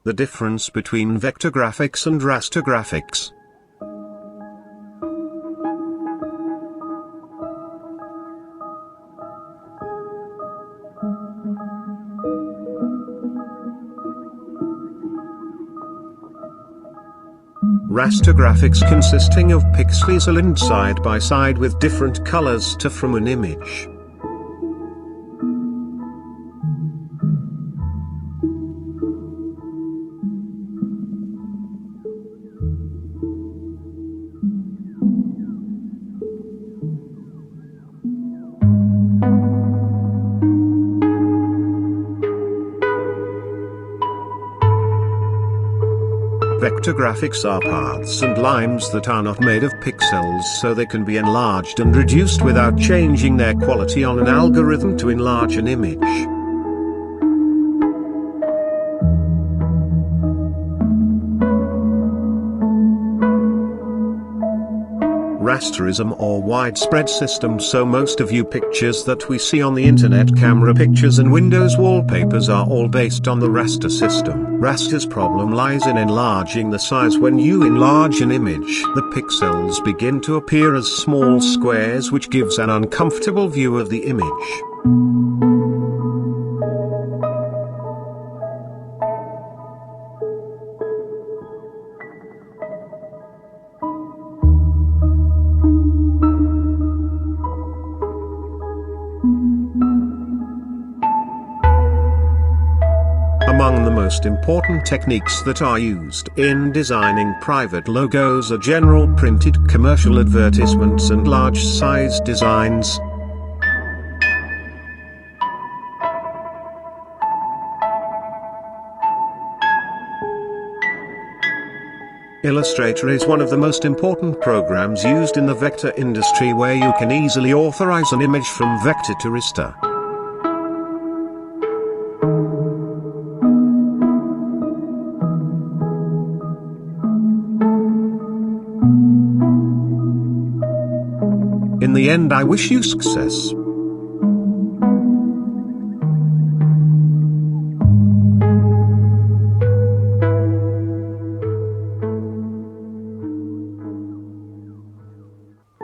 The difference between vector graphics and raster graphics. Raster graphics consisting of pixels aligned side by side with different colors to form an image. Vector graphics are paths and lines that are not made of pixels, so they can be enlarged and reduced without changing their quality on an algorithm to enlarge an image. Raster is a more widespread system, so most of you pictures that we see on the internet, camera pictures and Windows wallpapers, are all based on the raster system. Raster's problem lies in enlarging the size. When you enlarge an image, the pixels begin to appear as small squares, which gives an uncomfortable view of the image. Among the most important techniques that are used in designing private logos are general printed commercial advertisements and large-size designs. Illustrator is one of the most important programs used in the vector industry, where you can easily authorize an image from vector to raster. In the end, I wish you success.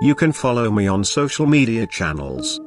You can follow me on social media channels.